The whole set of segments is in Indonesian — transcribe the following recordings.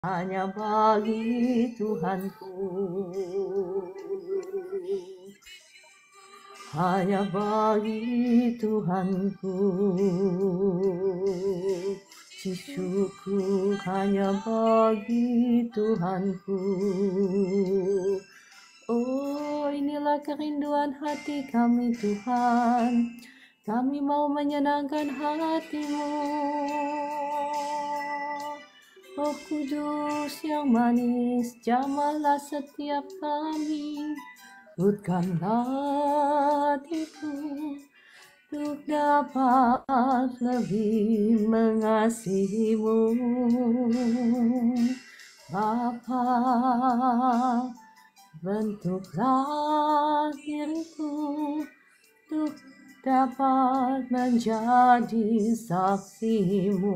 hanya bagi Tuhanku, hanya bagi Tuhanku. Syukur hanya bagi Tuhanku. Oh, inilah kerinduan hati kami Tuhan, kami mau menyenangkan hati-Mu. Roh Kudus yang manis, jamahlah setiap kami, lembutkanlah hatiku untuk dapat lebih mengasihi-Mu. Bapa, bentuklah diriku untuk dapat menjadi saksi-Mu,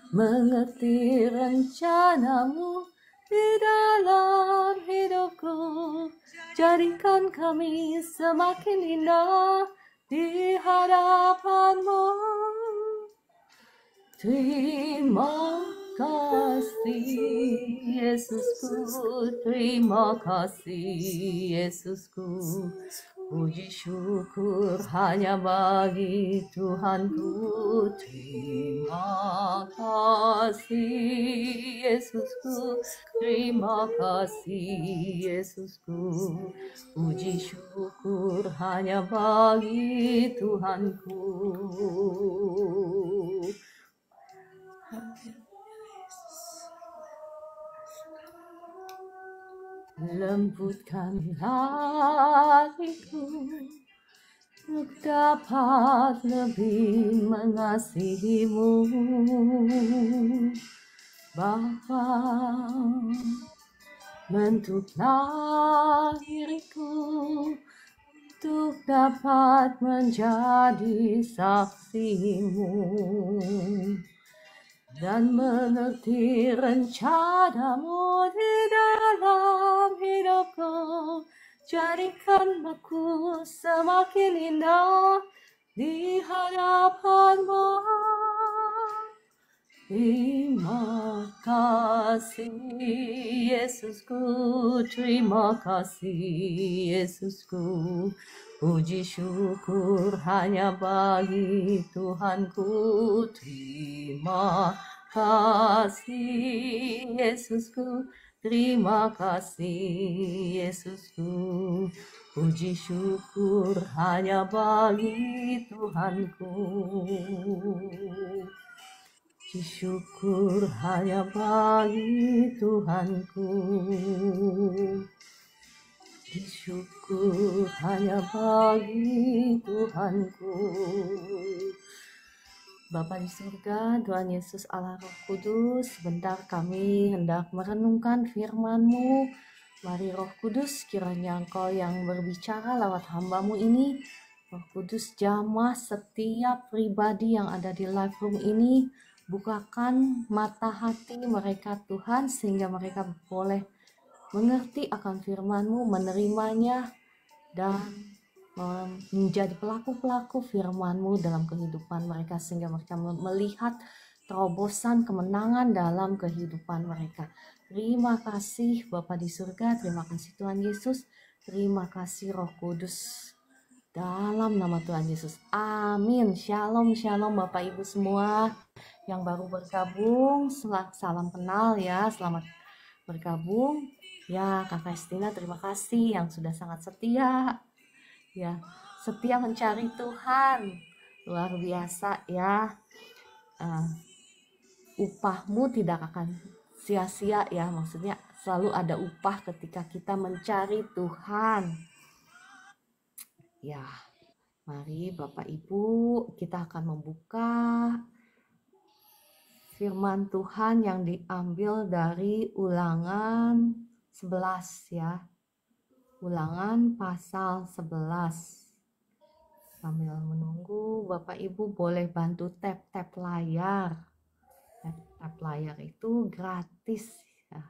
mengerti rencana-Mu di dalam hidupku. Jadikan kami semakin indah di hadapan-Mu. Terima kasih Yesusku, terima kasih Yesusku. Puji syukur hanya bagi Tuhanku. Terima kasih Yesusku, terima kasih Yesusku. Puji syukur hanya bagi Tuhanku. Lembutkanlah hatiku untuk dapat lebih mengasihi-Mu. Bapa, bentuklah diriku untuk dapat menjadi saksi-Mu dan mengerti rencana-Mu di dalam hidupku. Jadikan aku semakin indah di hadapan-Mu. Terima kasih Yesusku, terima kasih Yesusku. Puji syukur hanya bagi Tuhanku. Terima kasih Yesusku, terima kasih Yesusku. Puji syukur hanya bagi Tuhanku. Puji syukur hanya bagi Tuhanku. Puji syukur hanya bagi Tuhanku. Bapa di surga, Tuhan Yesus Allah Roh Kudus, sebentar kami hendak merenungkan firman-Mu. Mari Roh Kudus, kiranya Engkau yang berbicara lewat hamba-Mu ini. Roh Kudus, jamah setiap pribadi yang ada di live room ini. Bukakan mata hati mereka Tuhan, sehingga mereka boleh mengerti akan firman-Mu, menerimanya, dan menjadi pelaku-pelaku firman-Mu dalam kehidupan mereka, sehingga mereka melihat terobosan kemenangan dalam kehidupan mereka. Terima kasih Bapa di surga, terima kasih Tuhan Yesus, terima kasih Roh Kudus. Dalam nama Tuhan Yesus, amin. Shalom, shalom Bapak Ibu semua yang baru bergabung, salam kenal ya, selamat bergabung. Ya, Kak Kristina terima kasih yang sudah sangat setia. Ya, setia mencari Tuhan. Luar biasa ya. Upahmu tidak akan sia-sia ya, maksudnya selalu ada upah ketika kita mencari Tuhan. Ya, mari Bapak Ibu, kita akan membuka firman Tuhan yang diambil dari Ulangan 11 ya. Ulangan pasal 11. Sambil menunggu, Bapak Ibu boleh bantu tap-tap layar. Tap layar itu gratis ya.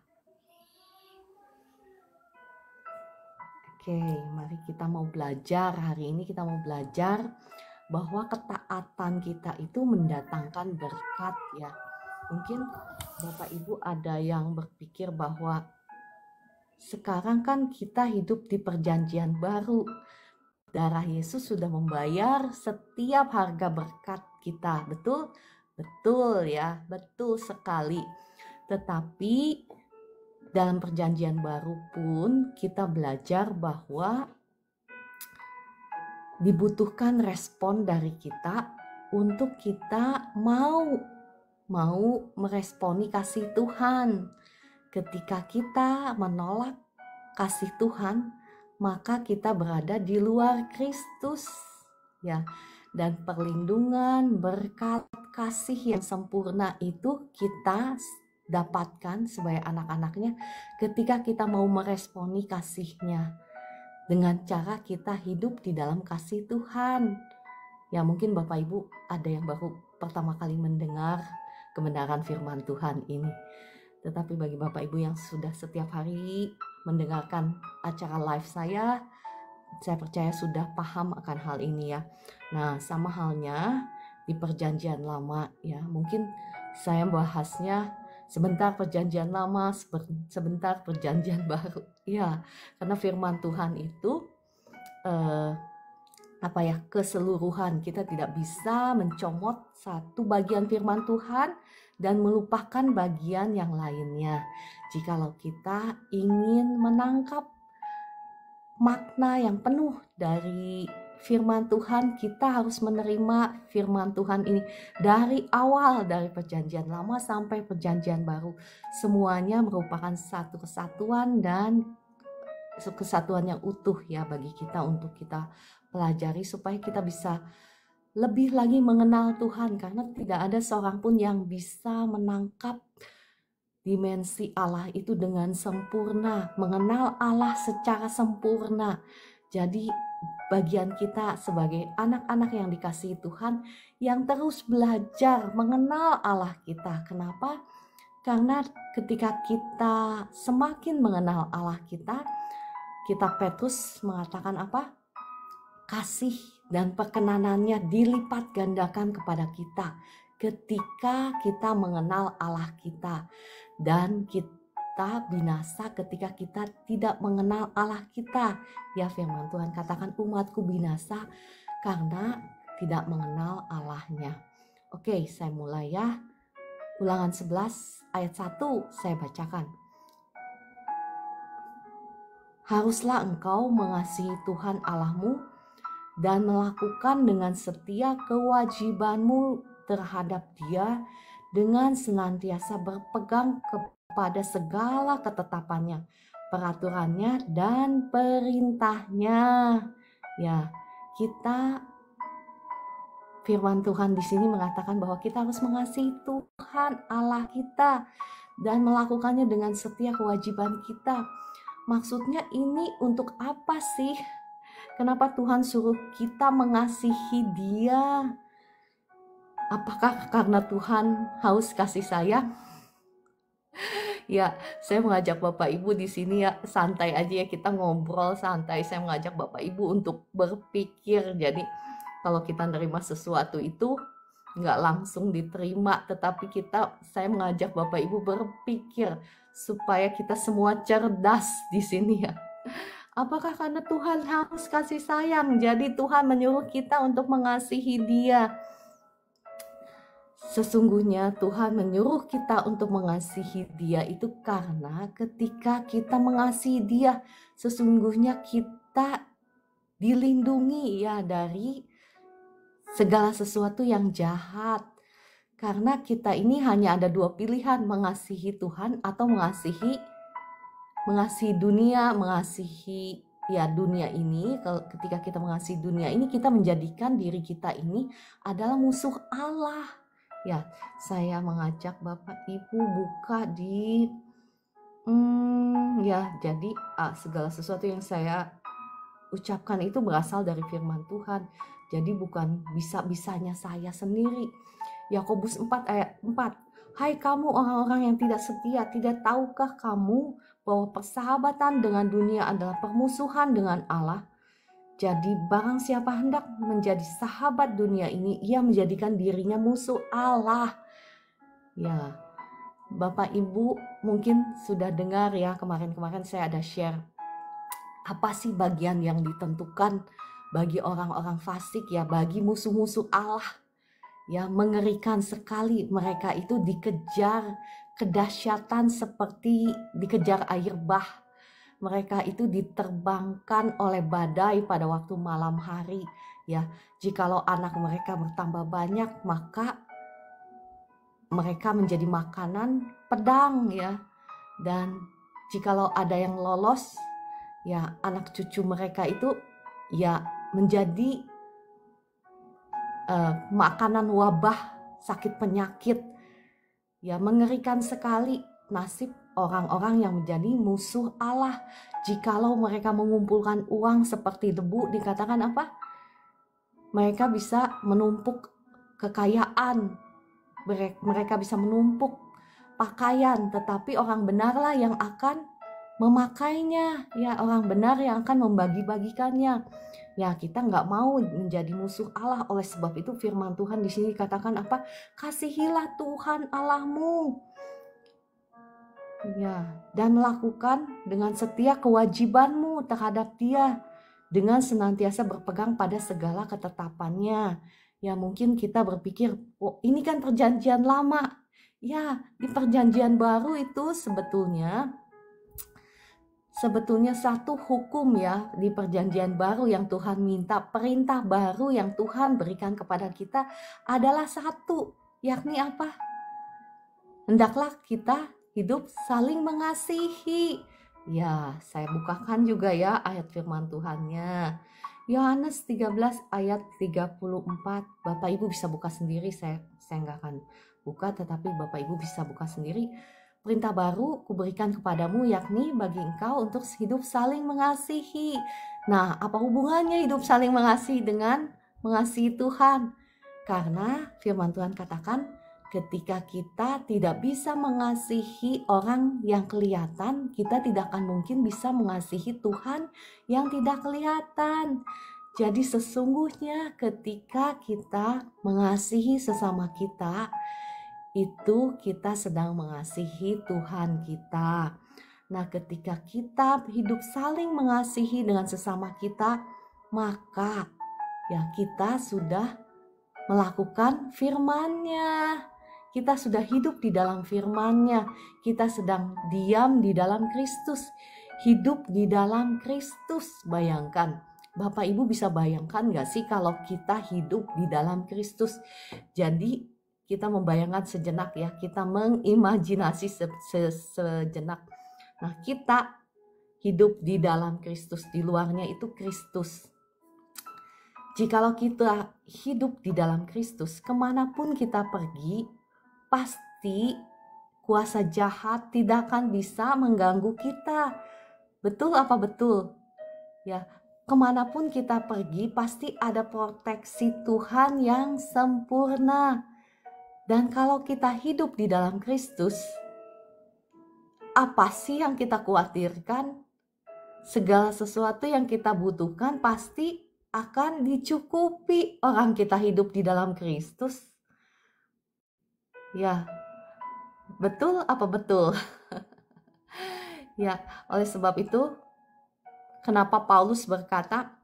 Oke, mari kita mau belajar. Hari ini kita mau belajar bahwa ketaatan kita itu mendatangkan berkat ya. Mungkin Bapak Ibu ada yang berpikir bahwa sekarang kan kita hidup di perjanjian baru. Darah Yesus sudah membayar setiap harga berkat kita. Betul? Betul ya, betul sekali. Tetapi dalam perjanjian baru pun kita belajar bahwa dibutuhkan respon dari kita untuk kita mau meresponi kasih Tuhan. Ketika kita menolak kasih Tuhan, maka kita berada di luar Kristus, ya. Dan perlindungan, berkat, kasih yang sempurna itu kita dapatkan sebagai anak-anaknya ketika kita mau meresponi kasih-Nya dengan cara kita hidup di dalam kasih Tuhan. Ya, mungkin Bapak Ibu ada yang baru pertama kali mendengar kebenaran firman Tuhan ini. Tetapi bagi Bapak Ibu yang sudah setiap hari mendengarkan acara live saya percaya sudah paham akan hal ini ya. Nah, sama halnya di perjanjian lama ya. Mungkin saya bahasnya sebentar perjanjian lama, sebentar perjanjian baru. Ya, karena firman Tuhan itu keseluruhan. Kita tidak bisa mencomot satu bagian firman Tuhan dan melupakan bagian yang lainnya. Jikalau kita ingin menangkap makna yang penuh dari firman Tuhan, kita harus menerima firman Tuhan ini dari awal, dari perjanjian lama sampai perjanjian baru. Semuanya merupakan satu kesatuan dan kesatuan yang utuh ya bagi kita untuk kita pelajari supaya kita bisa lebih lagi mengenal Tuhan, karena tidak ada seorang pun yang bisa menangkap dimensi Allah itu dengan sempurna, mengenal Allah secara sempurna. Jadi bagian kita sebagai anak-anak yang dikasihi Tuhan yang terus belajar mengenal Allah kita. Kenapa? Karena ketika kita semakin mengenal Allah kita, Petrus mengatakan apa? Kasih dan perkenanannya dilipat gandakan kepada kita ketika kita mengenal Allah kita. Dan kita binasa ketika kita tidak mengenal Allah kita. Ya, firman Tuhan katakan umatku binasa karena tidak mengenal Allahnya. Oke, saya mulai ya. Ulangan 11 ayat 1 saya bacakan. Haruslah engkau mengasihi Tuhan Allahmu dan melakukan dengan setia kewajibanmu terhadap Dia dengan senantiasa berpegang kepada segala ketetapannya, peraturannya, dan perintahnya. Ya, firman Tuhan di sini mengatakan bahwa kita harus mengasihi Tuhan Allah kita dan melakukannya dengan setia kewajiban kita. Maksudnya ini untuk apa sih? Kenapa Tuhan suruh kita mengasihi Dia? Apakah karena Tuhan haus kasih sayang? Ya, saya mengajak Bapak Ibu di sini ya, santai aja ya, kita ngobrol santai. Saya mengajak Bapak Ibu untuk berpikir. Jadi kalau kita menerima sesuatu itu nggak langsung diterima, tetapi saya mengajak Bapak Ibu berpikir supaya kita semua cerdas di sini ya. Apakah karena Tuhan haus kasih sayang, jadi Tuhan menyuruh kita untuk mengasihi Dia? Sesungguhnya Tuhan menyuruh kita untuk mengasihi Dia itu karena ketika kita mengasihi Dia, sesungguhnya kita dilindungi ya dari segala sesuatu yang jahat. Karena kita ini hanya ada dua pilihan, mengasihi Tuhan atau mengasihi dunia, mengasihi ya dunia ini. Ketika kita mengasihi dunia ini, kita menjadikan diri kita ini adalah musuh Allah. Ya, saya mengajak Bapak Ibu buka di jadi segala sesuatu yang saya ucapkan itu berasal dari firman Tuhan. Jadi bukan bisa-bisanya saya sendiri. Yakobus 4 ayat 4. Hai kamu orang-orang yang tidak setia, tidak tahukah kamu bahwa persahabatan dengan dunia adalah permusuhan dengan Allah? Jadi barang siapa hendak menjadi sahabat dunia ini, ia menjadikan dirinya musuh Allah. Ya, Bapak Ibu mungkin sudah dengar ya, kemarin-kemarin saya ada share apa sih bagian yang ditentukan bagi orang-orang fasik ya, bagi musuh-musuh Allah. Ya, mengerikan sekali, mereka itu dikejar kedahsyatan seperti dikejar air bah. Mereka itu diterbangkan oleh badai pada waktu malam hari. Ya, jikalau anak mereka bertambah banyak, maka mereka menjadi makanan pedang ya. Dan jikalau ada yang lolos, ya anak cucu mereka itu ya menjadi makanan wabah, sakit penyakit. Ya, mengerikan sekali nasib orang-orang yang menjadi musuh Allah. Jikalau mereka mengumpulkan uang seperti debu, dikatakan apa? Mereka bisa menumpuk kekayaan, mereka bisa menumpuk pakaian, tetapi orang benarlah yang akan memakainya. Ya, orang benar yang akan membagi-bagikannya. Ya, kita nggak mau menjadi musuh Allah. Oleh sebab itu firman Tuhan di sini katakan apa? Kasihilah Tuhan Allahmu. Ya, dan lakukan dengan setia kewajibanmu terhadap Dia dengan senantiasa berpegang pada segala ketetapannya. Ya, mungkin kita berpikir, oh ini kan perjanjian lama. Ya, di perjanjian baru itu sebetulnya satu hukum ya di perjanjian baru yang Tuhan minta, perintah baru yang Tuhan berikan kepada kita adalah satu, yakni apa? Hendaklah kita hidup saling mengasihi. Ya, saya bukakan juga ya ayat firman Tuhannya. Yohanes 13 ayat 34. Bapak Ibu bisa buka sendiri, saya nggak akan buka, tetapi Bapak Ibu bisa buka sendiri. Perintah baru kuberikan kepadamu, yakni bagi engkau untuk hidup saling mengasihi. Nah, apa hubungannya hidup saling mengasihi dengan mengasihi Tuhan? Karena firman Tuhan katakan, ketika kita tidak bisa mengasihi orang yang kelihatan, kita tidak akan mungkin bisa mengasihi Tuhan yang tidak kelihatan. Jadi sesungguhnya ketika kita mengasihi sesama kita, itu kita sedang mengasihi Tuhan kita. Nah, ketika kita hidup saling mengasihi dengan sesama kita, maka ya kita sudah melakukan firman-Nya. Kita sudah hidup di dalam firman-Nya. Kita sedang diam di dalam Kristus. Hidup di dalam Kristus. Bayangkan, Bapak Ibu bisa bayangkan gak sih kalau kita hidup di dalam Kristus? Jadi kita membayangkan sejenak ya. Kita mengimajinasi sejenak. Nah, kita hidup di dalam Kristus. Di luarnya itu Kristus. Jikalau kita hidup di dalam Kristus, kemanapun kita pergi, pasti kuasa jahat tidak akan bisa mengganggu kita. Betul apa betul? Ya, kemanapun kita pergi, pasti ada proteksi Tuhan yang sempurna. Dan kalau kita hidup di dalam Kristus, apa sih yang kita khawatirkan? Segala sesuatu yang kita butuhkan pasti akan dicukupi orang kita hidup di dalam Kristus. Ya, betul apa betul? Ya, oleh sebab itu, kenapa Paulus berkata,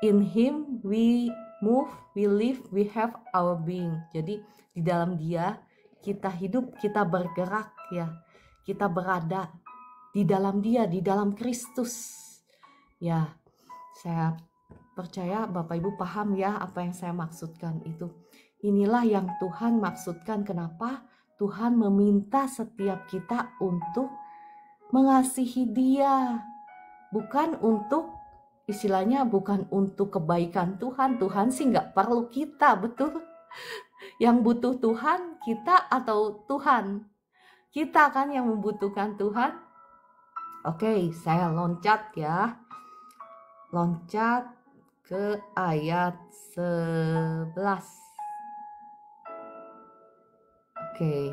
in him we move, we live, we have our being. Jadi di dalam Dia kita hidup, kita bergerak ya. Kita berada di dalam Dia, di dalam Kristus. Ya, saya percaya Bapak Ibu paham ya apa yang saya maksudkan itu. Inilah yang Tuhan maksudkan kenapa Tuhan meminta setiap kita untuk mengasihi Dia. Bukan untuk, istilahnya bukan untuk kebaikan Tuhan. Tuhan sih nggak perlu kita, betul? Yang butuh Tuhan kita atau Tuhan? Kita kan yang membutuhkan Tuhan. Oke, saya loncat ya. Loncat ke ayat 11. Oke,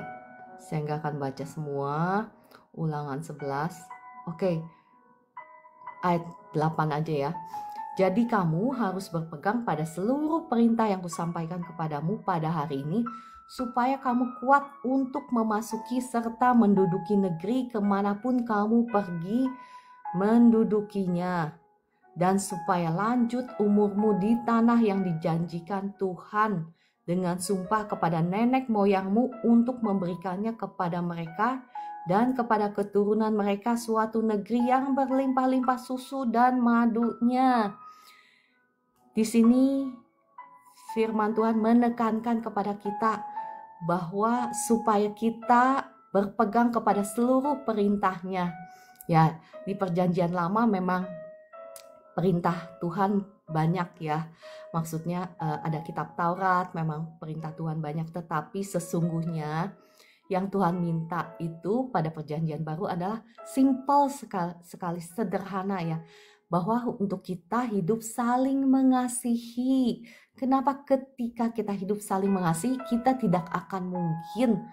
saya nggak akan baca semua. Ulangan 11. Oke, ayat 8 aja ya. Jadi kamu harus berpegang pada seluruh perintah yang kusampaikan kepadamu pada hari ini, supaya kamu kuat untuk memasuki serta menduduki negeri kemanapun kamu pergi mendudukinya, dan supaya lanjut umurmu di tanah yang dijanjikan Tuhan dengan sumpah kepada nenek moyangmu untuk memberikannya kepada mereka dan kepada keturunan mereka suatu negeri yang berlimpah-limpah susu dan madunya. Di sini firman Tuhan menekankan kepada kita bahwa supaya kita berpegang kepada seluruh perintahnya. Ya, di perjanjian lama memang perintah Tuhan banyak ya. Maksudnya ada kitab Taurat, memang perintah Tuhan banyak, tetapi sesungguhnya yang Tuhan minta itu pada perjanjian baru adalah simple sekali, sederhana ya. Bahwa untuk kita hidup saling mengasihi. Kenapa ketika kita hidup saling mengasihi, kita tidak akan mungkin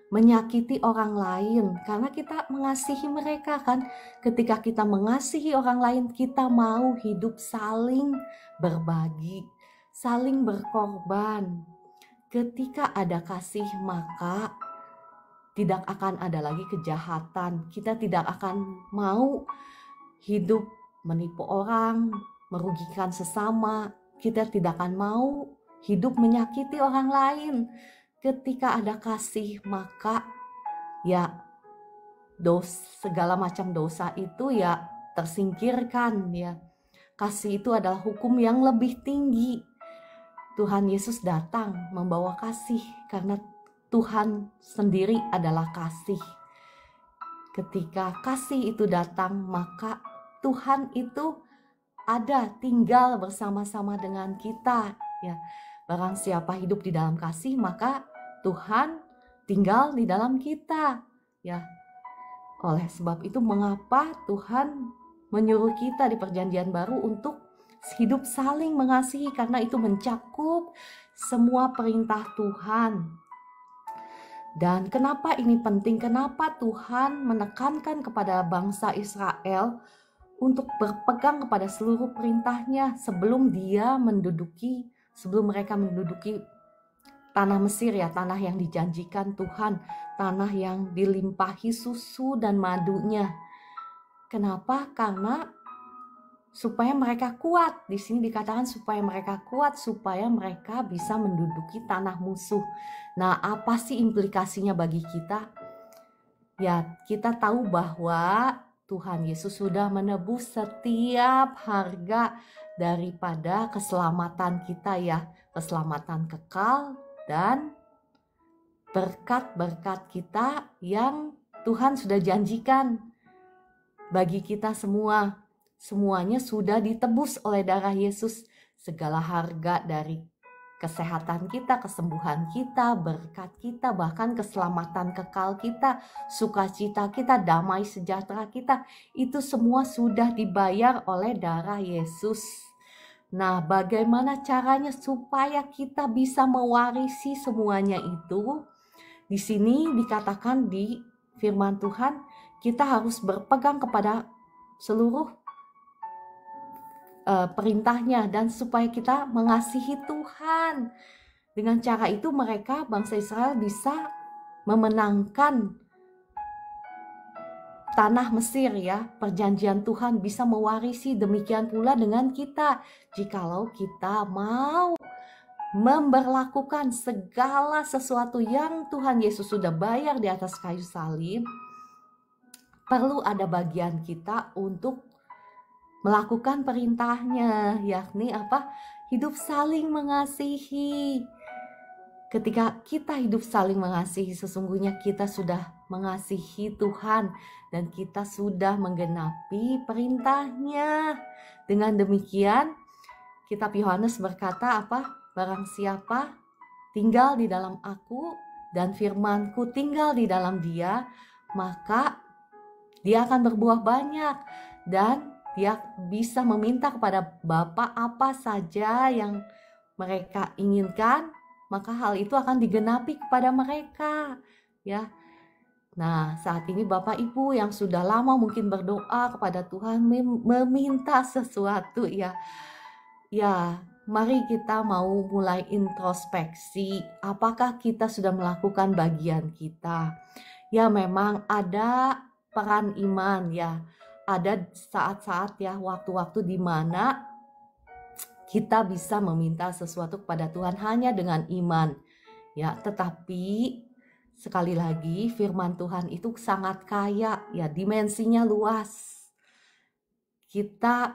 menyakiti orang lain, karena kita mengasihi mereka kan. Ketika kita mengasihi orang lain, kita mau hidup saling berbagi, saling berkorban. Ketika ada kasih, maka tidak akan ada lagi kejahatan. Kita tidak akan mau hidup menipu orang, merugikan sesama. Kita tidak akan mau hidup menyakiti orang lain. Ketika ada kasih, maka ya segala macam dosa itu ya tersingkirkan ya. Kasih itu adalah hukum yang lebih tinggi. Tuhan Yesus datang membawa kasih karena Tuhan sendiri adalah kasih. Ketika kasih itu datang, maka Tuhan itu ada, tinggal bersama-sama dengan kita ya. Barang siapa hidup di dalam kasih, maka Tuhan tinggal di dalam kita ya. Oleh sebab itu mengapa Tuhan menyuruh kita di perjanjian baru untuk hidup saling mengasihi, karena itu mencakup semua perintah Tuhan. Dan kenapa ini penting? Kenapa Tuhan menekankan kepada bangsa Israel untuk berpegang kepada seluruh perintahnya sebelum mereka menduduki tanah Mesir ya, tanah yang dijanjikan Tuhan, tanah yang dilimpahi susu dan madunya. Kenapa? Karena supaya mereka kuat. Di sini dikatakan supaya mereka kuat, supaya mereka bisa menduduki tanah musuh. Nah, apa sih implikasinya bagi kita? Ya, kita tahu bahwa Tuhan Yesus sudah menebus setiap harga daripada keselamatan kita ya, keselamatan kekal dan berkat-berkat kita yang Tuhan sudah janjikan bagi kita semua. Semuanya sudah ditebus oleh darah Yesus. Segala harga dari kesehatan kita, kesembuhan kita, berkat kita, bahkan keselamatan kekal kita, sukacita kita, damai sejahtera kita, itu semua sudah dibayar oleh darah Yesus. Nah, bagaimana caranya supaya kita bisa mewarisi semuanya itu? Di sini dikatakan di firman Tuhan, kita harus berpegang kepada seluruh perintahnya, dan supaya kita mengasihi Tuhan. Dengan cara itu mereka, bangsa Israel, bisa memenangkan tanah Mesir ya, perjanjian Tuhan, bisa mewarisi. Demikian pula dengan kita, jikalau kita mau memberlakukan segala sesuatu yang Tuhan Yesus sudah bayar di atas kayu salib, perlu ada bagian kita untuk melakukan perintahnya, yakni apa? Hidup saling mengasihi. Ketika kita hidup saling mengasihi, sesungguhnya kita sudah mengasihi Tuhan dan kita sudah menggenapi perintahnya. Dengan demikian, kitab Yohanes berkata apa? Barang siapa tinggal di dalam aku dan firman-Ku tinggal di dalam dia, maka dia akan berbuah banyak dan dia bisa meminta kepada Bapa apa saja yang mereka inginkan, maka hal itu akan digenapi kepada mereka ya. Nah, saat ini Bapak Ibu yang sudah lama mungkin berdoa kepada Tuhan meminta sesuatu ya. Ya, mari kita mau mulai introspeksi. Apakah kita sudah melakukan bagian kita? Ya, memang ada peran iman ya. Ada saat-saat ya, waktu-waktu di mana kita bisa meminta sesuatu kepada Tuhan hanya dengan iman. Ya, tetapi sekali lagi firman Tuhan itu sangat kaya ya, dimensinya luas.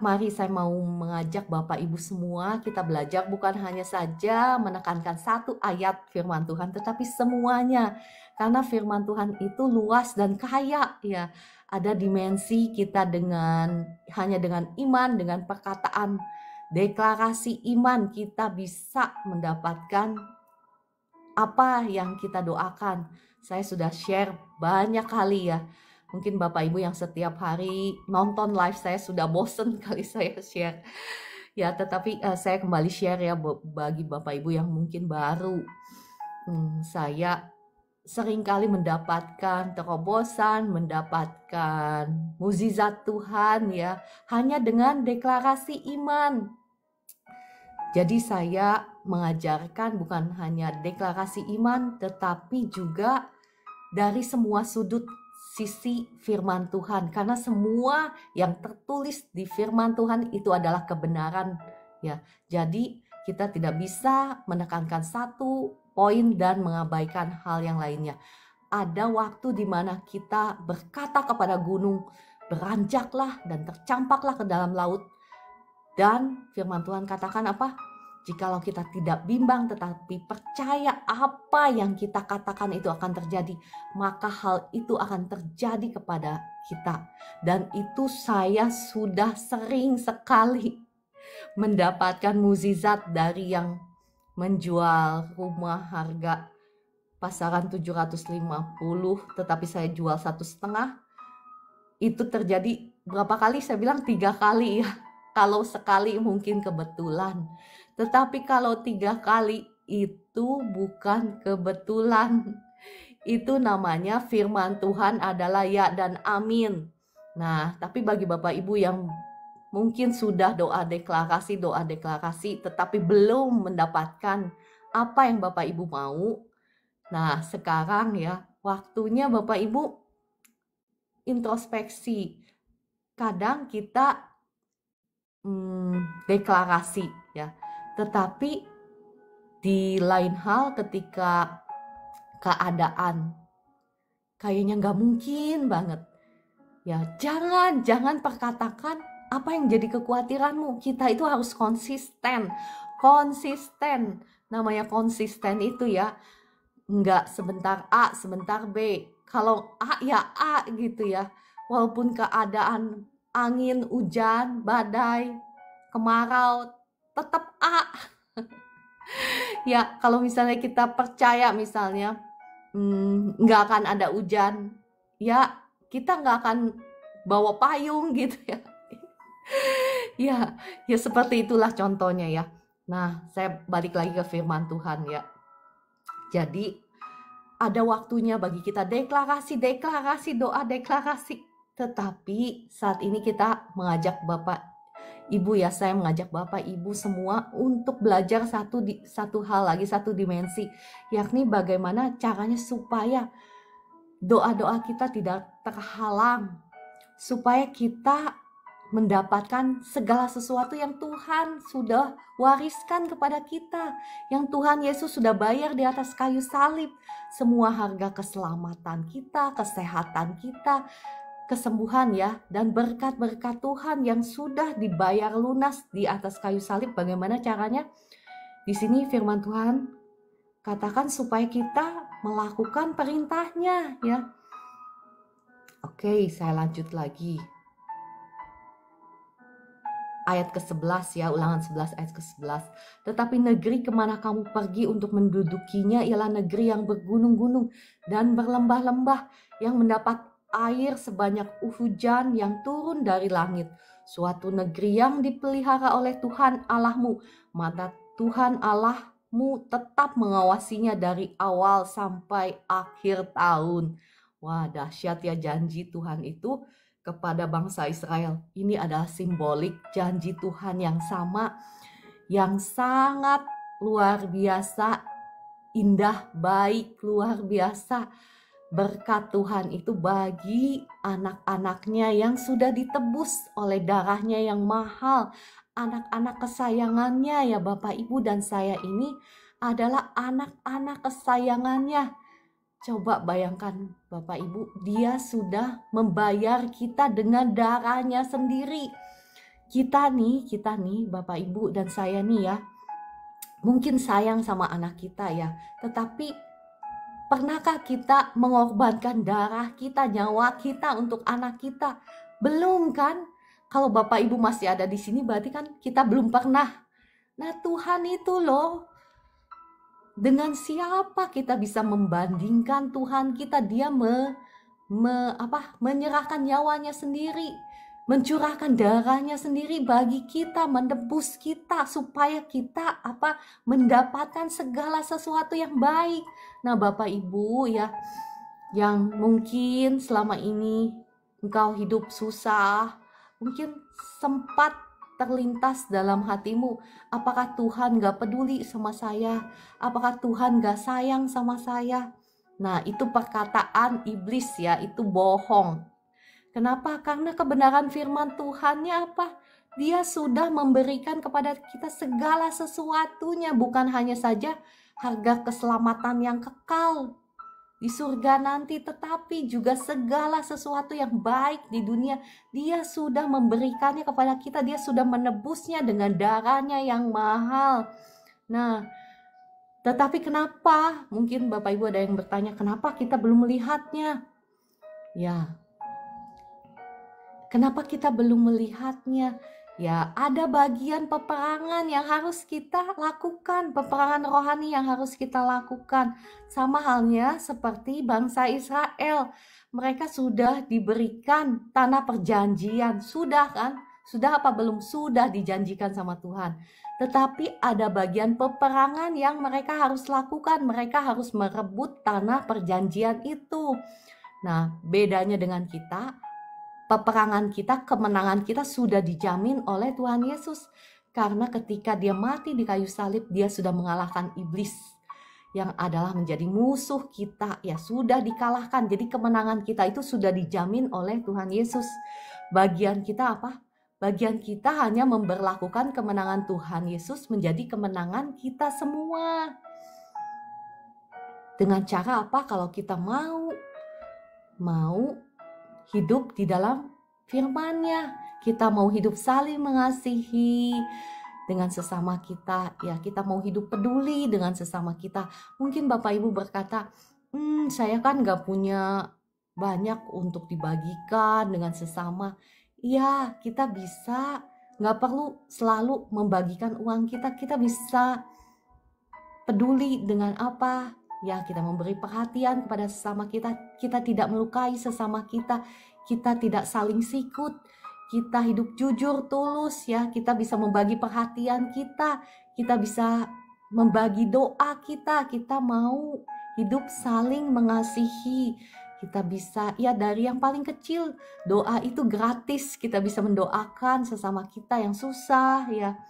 Mari saya mau mengajak Bapak Ibu semua, kita belajar bukan hanya saja menekankan satu ayat firman Tuhan, tetapi semuanya. Karena firman Tuhan itu luas dan kaya ya. Ada dimensi kita hanya dengan iman, dengan perkataan deklarasi iman kita bisa mendapatkan apa yang kita doakan. Saya sudah share banyak kali ya. Mungkin Bapak Ibu yang setiap hari nonton live saya sudah bosen kali saya share. Ya, tetapi saya kembali share ya bagi Bapak Ibu yang mungkin baru. Saya seringkali mendapatkan terobosan, mendapatkan mukjizat Tuhan ya, hanya dengan deklarasi iman. Jadi saya mengajarkan bukan hanya deklarasi iman, tetapi juga dari semua sudut sisi firman Tuhan. Karena semua yang tertulis di firman Tuhan itu adalah kebenaran ya. Jadi kita tidak bisa menekankan satu poin dan mengabaikan hal yang lainnya. Ada waktu di mana kita berkata kepada gunung, beranjaklah dan tercampaklah ke dalam laut. Dan firman Tuhan katakan apa? Jikalau kita tidak bimbang tetapi percaya apa yang kita katakan itu akan terjadi, maka hal itu akan terjadi kepada kita. Dan itu saya sudah sering sekali mendapatkan mukjizat dari yang menjual rumah harga pasaran 750 tetapi saya jual 1,5. Itu terjadi berapa kali? Saya bilang 3 kali ya. Kalau sekali mungkin kebetulan, tetapi kalau 3 kali itu bukan kebetulan. Itu namanya firman Tuhan adalah ya dan amin. Nah, tapi bagi Bapak Ibu yang mungkin sudah doa deklarasi, tetapi belum mendapatkan apa yang Bapak Ibu mau. Nah, sekarang ya, waktunya Bapak Ibu introspeksi. Kadang kita deklarasi ya, tetapi di lain hal ketika keadaan kayaknya nggak mungkin banget ya, jangan perkatakan apa yang jadi kekhawatiranmu. Kita itu harus konsisten. Namanya konsisten itu ya, nggak sebentar A sebentar B. Kalau A ya A gitu ya, walaupun keadaan angin, hujan, badai, kemarau, tetap A. Ya, kalau misalnya kita percaya misalnya nggak akan ada hujan, ya kita nggak akan bawa payung gitu ya. Ya seperti itulah contohnya ya. Nah, saya balik lagi ke firman Tuhan ya. Jadi ada waktunya bagi kita deklarasi, doa deklarasi. Tetapi saat ini kita mengajak Bapak Ibu ya, saya mengajak Bapak Ibu semua untuk belajar satu hal lagi, satu dimensi, yakni bagaimana caranya supaya doa-doa kita tidak terhalang, supaya kita mendapatkan segala sesuatu yang Tuhan sudah wariskan kepada kita, yang Tuhan Yesus sudah bayar di atas kayu salib. Semua harga keselamatan kita, kesehatan kita, kesembuhan ya, dan berkat-berkat Tuhan yang sudah dibayar lunas di atas kayu salib. Bagaimana caranya? Di sini firman Tuhan katakan supaya kita melakukan perintahnya ya. Oke, saya lanjut lagi. Ayat ke-11 ya, Ulangan 11 ayat ke-11. Tetapi negeri kemana kamu pergi untuk mendudukinya ialah negeri yang bergunung-gunung dan berlembah-lembah, yang mendapat air sebanyak hujan yang turun dari langit. Suatu negeri yang dipelihara oleh Tuhan Allahmu. Mata Tuhan Allahmu tetap mengawasinya dari awal sampai akhir tahun. Wah, dahsyat ya janji Tuhan itu kepada bangsa Israel. Ini adalah simbolik janji Tuhan yang sama yang sangat luar biasa, indah, baik, luar biasa. Berkat Tuhan itu bagi anak-anaknya yang sudah ditebus oleh darahnya yang mahal. Anak-anak kesayangannya ya Bapak Ibu, dan saya ini adalah anak-anak kesayangannya. Coba bayangkan Bapak Ibu, dia sudah membayar kita dengan darahnya sendiri. Kita nih Bapak Ibu dan saya nih ya, mungkin sayang sama anak kita ya, tetapi pernahkah kita mengorbankan darah kita, nyawa kita untuk anak kita? Belum kan? Kalau Bapak Ibu masih ada di sini berarti kan kita belum pernah. Nah, Tuhan itu loh, dengan siapa kita bisa membandingkan Tuhan kita? Dia menyerahkan nyawanya sendiri, mencurahkan darahnya sendiri bagi kita, menebus kita supaya kita mendapatkan segala sesuatu yang baik. Nah, Bapak Ibu ya, yang mungkin selama ini engkau hidup susah, mungkin sempat terlintas dalam hatimu, apakah Tuhan gak peduli sama saya? Apakah Tuhan gak sayang sama saya? Nah, itu perkataan iblis ya, itu bohong. Kenapa? Karena kebenaran firman Tuhannya apa? Dia sudah memberikan kepada kita segala sesuatunya, bukan hanya saja harga keselamatan yang kekal di surga nanti, tetapi juga segala sesuatu yang baik di dunia. Dia sudah memberikannya kepada kita, dia sudah menebusnya dengan darahnya yang mahal. Nah, tetapi kenapa? Mungkin Bapak Ibu ada yang bertanya, kenapa kita belum melihatnya? Ya, kenapa kita belum melihatnya? Ya, ada bagian peperangan yang harus kita lakukan, peperangan rohani yang harus kita lakukan. Sama halnya seperti bangsa Israel. Mereka sudah diberikan tanah perjanjian. Sudah kan? Sudah apa belum? Sudah dijanjikan sama Tuhan. Tetapi ada bagian peperangan yang mereka harus lakukan. Mereka harus merebut tanah perjanjian itu. Nah, bedanya dengan kita, peperangan kita, kemenangan kita sudah dijamin oleh Tuhan Yesus. Karena ketika dia mati di kayu salib, dia sudah mengalahkan iblis yang adalah menjadi musuh kita. Ya, sudah dikalahkan. Jadi kemenangan kita itu sudah dijamin oleh Tuhan Yesus. Bagian kita apa? Bagian kita hanya memberlakukan kemenangan Tuhan Yesus menjadi kemenangan kita semua. Dengan cara apa? Kalau kita mau hidup di dalam firman-Nya, kita mau hidup saling mengasihi dengan sesama kita, ya kita mau hidup peduli dengan sesama kita. Mungkin Bapak Ibu berkata, saya kan gak punya banyak untuk dibagikan dengan sesama. Ya, kita bisa, gak perlu selalu membagikan uang kita, kita bisa peduli dengan apa? Ya, kita memberi perhatian kepada sesama kita, kita tidak melukai sesama kita tidak saling sikut, kita hidup jujur, tulus ya, kita bisa membagi perhatian kita bisa membagi doa kita mau hidup saling mengasihi, kita bisa ya dari yang paling kecil, doa itu gratis, kita bisa mendoakan sesama kita yang susah ya.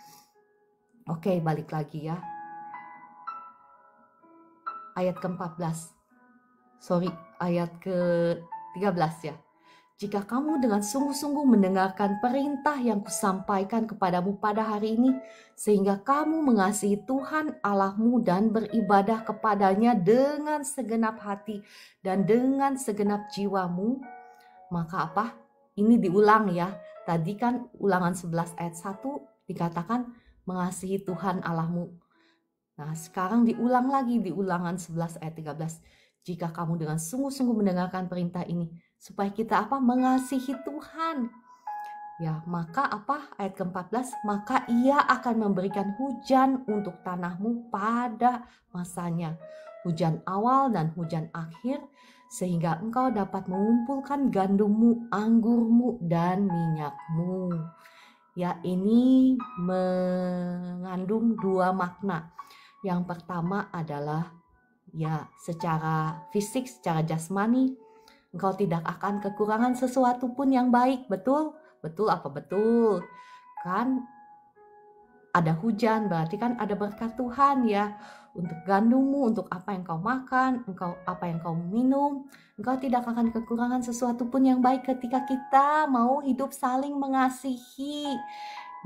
Oke, balik lagi ya. Ayat ke-14. Ayat ke-13 ya. Jika kamu dengan sungguh-sungguh mendengarkan perintah yang kusampaikan kepadamu pada hari ini, sehingga kamu mengasihi Tuhan Allahmu dan beribadah kepadanya dengan segenap hati dan dengan segenap jiwamu, maka apa? Ini diulang ya. Tadi kan Ulangan 11 ayat 1 dikatakan mengasihi Tuhan Allahmu. Nah, sekarang diulang lagi di Ulangan 11 ayat 13. Jika kamu dengan sungguh-sungguh mendengarkan perintah ini, supaya kita apa? Mengasihi Tuhan. Ya, maka apa? Ayat ke-14, maka ia akan memberikan hujan untuk tanahmu pada masanya, hujan awal dan hujan akhir, sehingga engkau dapat mengumpulkan gandummu, anggurmu, dan minyakmu. Ya, ini mengandung dua makna. Yang pertama adalah ya secara fisik, secara jasmani, engkau tidak akan kekurangan sesuatu pun yang baik. Betul? Betul apa betul? Kan ada hujan, berarti kan ada berkat Tuhan ya. Untuk gandummu, untuk apa yang kau makan, apa yang kau minum. Engkau tidak akan kekurangan sesuatu pun yang baik ketika kita mau hidup saling mengasihi.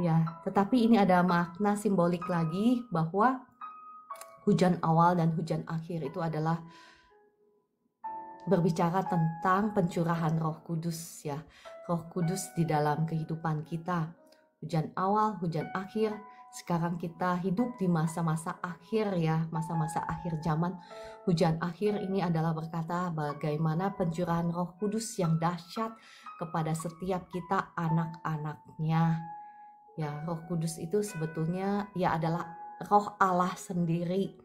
Ya, tetapi ini ada makna simbolik lagi bahwa hujan awal dan hujan akhir itu adalah berbicara tentang pencurahan Roh Kudus ya. Roh Kudus di dalam kehidupan kita. Hujan awal, hujan akhir. Sekarang kita hidup di masa-masa akhir ya, masa-masa akhir zaman. Hujan akhir ini adalah berkata bagaimana pencurahan Roh Kudus yang dahsyat kepada setiap kita anak-anaknya. Ya, Roh Kudus itu sebetulnya ya adalah Roh Allah sendiri.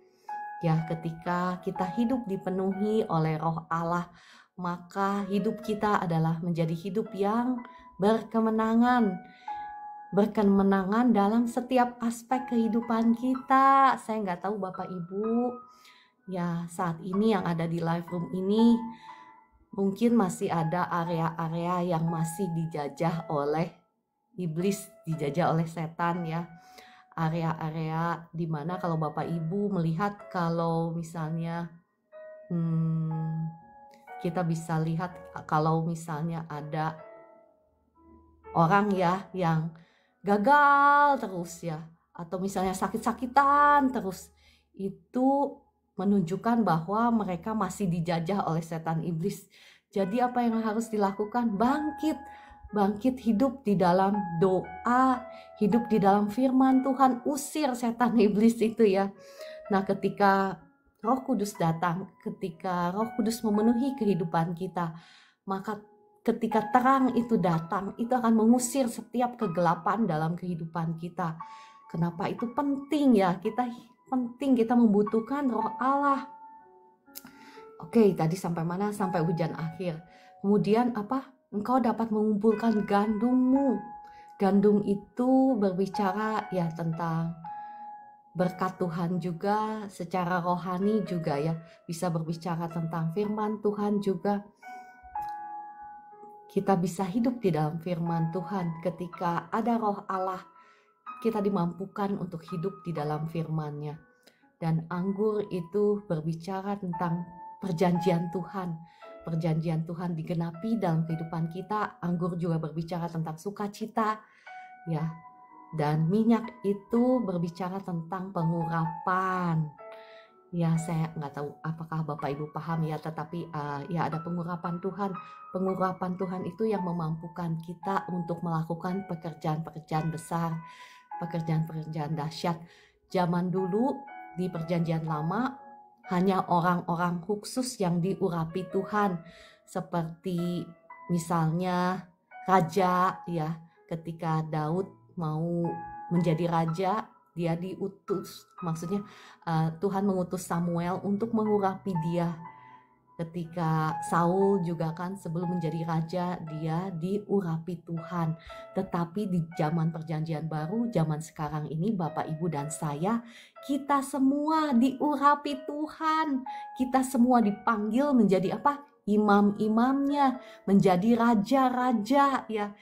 Ya, ketika kita hidup dipenuhi oleh Roh Allah, maka hidup kita adalah menjadi hidup yang berkemenangan. Berkemenangan dalam setiap aspek kehidupan kita. Saya nggak tahu Bapak Ibu, ya saat ini yang ada di live room ini, mungkin masih ada area-area yang masih dijajah oleh iblis, dijajah oleh setan ya. Area-area di mana kalau Bapak Ibu melihat kalau misalnya kita bisa lihat kalau misalnya ada orang ya yang gagal terus ya, atau misalnya sakit-sakitan terus, itu menunjukkan bahwa mereka masih dijajah oleh setan iblis. Jadi apa yang harus dilakukan? Bangkit hidup di dalam doa, hidup di dalam firman Tuhan, usir setan iblis itu ya. Nah, ketika Roh Kudus datang, ketika Roh Kudus memenuhi kehidupan kita, maka ketika terang itu datang, itu akan mengusir setiap kegelapan dalam kehidupan kita. Kenapa itu penting ya? Kita membutuhkan Roh Allah. Oke, tadi sampai mana? Sampai hujan akhir. Kemudian apa? Engkau dapat mengumpulkan gandummu. Gandum itu berbicara ya tentang berkat Tuhan juga, secara rohani juga ya. Bisa berbicara tentang firman Tuhan juga. Kita bisa hidup di dalam firman Tuhan. Ketika ada Roh Allah, kita dimampukan untuk hidup di dalam firman-Nya. Dan anggur itu berbicara tentang perjanjian Tuhan. Perjanjian Tuhan digenapi dalam kehidupan kita. Anggur juga berbicara tentang sukacita, ya. Dan minyak itu berbicara tentang pengurapan. Ya, saya nggak tahu apakah Bapak Ibu paham ya, tetapi ya ada pengurapan Tuhan. Pengurapan Tuhan itu yang memampukan kita untuk melakukan pekerjaan-pekerjaan besar, pekerjaan-pekerjaan dahsyat. Zaman dulu di Perjanjian Lama hanya orang-orang khusus yang diurapi Tuhan, seperti misalnya raja ya, ketika Daud mau menjadi raja, dia diutus, maksudnya Tuhan mengutus Samuel untuk mengurapi dia. Ketika Saul juga kan sebelum menjadi raja, dia diurapi Tuhan. Tetapi di zaman perjanjian baru, zaman sekarang ini Bapak Ibu dan saya, kita semua diurapi Tuhan. Kita semua dipanggil menjadi apa? Imam-imamnya, menjadi raja-raja ya,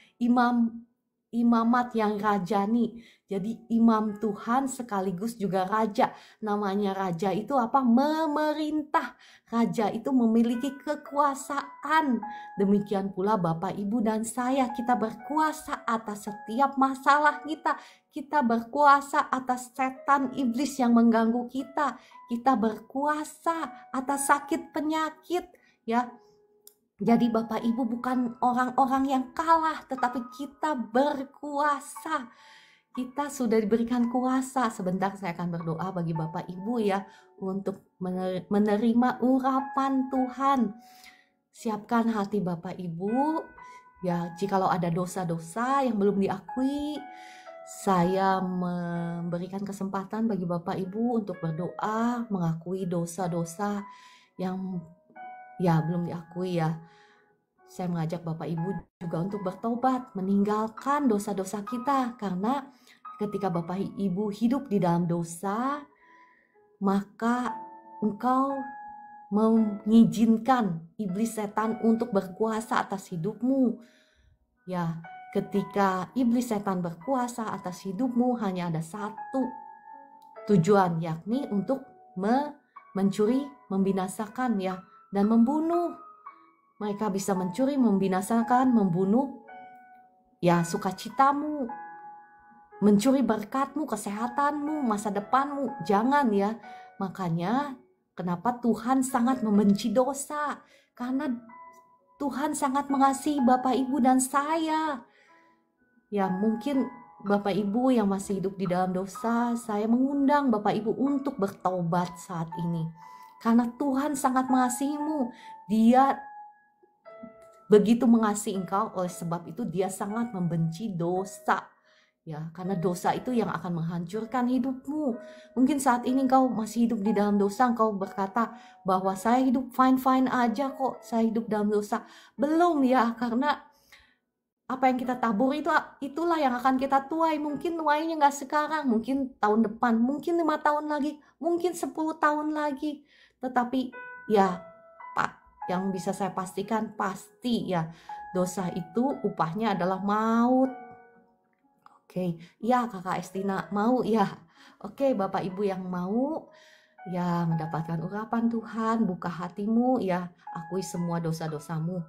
imamat yang rajani. Jadi imam Tuhan sekaligus juga raja. Namanya raja itu apa? Memerintah. Raja itu memiliki kekuasaan. Demikian pula Bapak, Ibu, dan saya, kita berkuasa atas setiap masalah kita. Kita berkuasa atas setan iblis yang mengganggu kita. Kita berkuasa atas sakit penyakit, ya. Jadi Bapak Ibu bukan orang-orang yang kalah, tetapi kita berkuasa. Kita sudah diberikan kuasa. Sebentar saya akan berdoa bagi Bapak Ibu ya, untuk menerima urapan Tuhan. Siapkan hati Bapak Ibu ya, jikalau ada dosa-dosa yang belum diakui, saya memberikan kesempatan bagi Bapak Ibu untuk berdoa, mengakui dosa-dosa yang ya belum diakui ya. Saya mengajak Bapak Ibu juga untuk bertobat, meninggalkan dosa-dosa kita, karena ketika Bapak Ibu hidup di dalam dosa, maka engkau mengizinkan iblis setan untuk berkuasa atas hidupmu. Ya, Ketika iblis setan berkuasa atas hidupmu, hanya ada satu tujuan, yakni untuk mencuri, membinasakan ya, dan membunuh. Mereka bisa mencuri, membinasakan, membunuh ya sukacitamu, mencuri berkatmu, kesehatanmu, masa depanmu. Jangan ya. Makanya kenapa Tuhan sangat membenci dosa? Karena Tuhan sangat mengasihi Bapak, Ibu, dan saya. Ya mungkin Bapak Ibu yang masih hidup di dalam dosa, saya mengundang Bapak Ibu untuk bertobat saat ini. Karena Tuhan sangat mengasihimu. Dia begitu mengasihi engkau, oleh sebab itu dia sangat membenci dosa. Ya, karena dosa itu yang akan menghancurkan hidupmu. Mungkin saat ini engkau masih hidup di dalam dosa, engkau berkata bahwa saya hidup fine-fine aja kok, saya hidup dalam dosa. Belum ya, karena apa yang kita tabur itulah yang akan kita tuai. Mungkin tuainya nggak sekarang, mungkin tahun depan, mungkin 5 tahun lagi, mungkin 10 tahun lagi. Tetapi ya Pak, yang bisa saya pastikan pasti ya, dosa itu upahnya adalah maut. Oke, ya Kakak Estina mau ya. Oke, Bapak Ibu yang mau ya mendapatkan urapan Tuhan, buka hatimu ya, akui semua dosa-dosamu.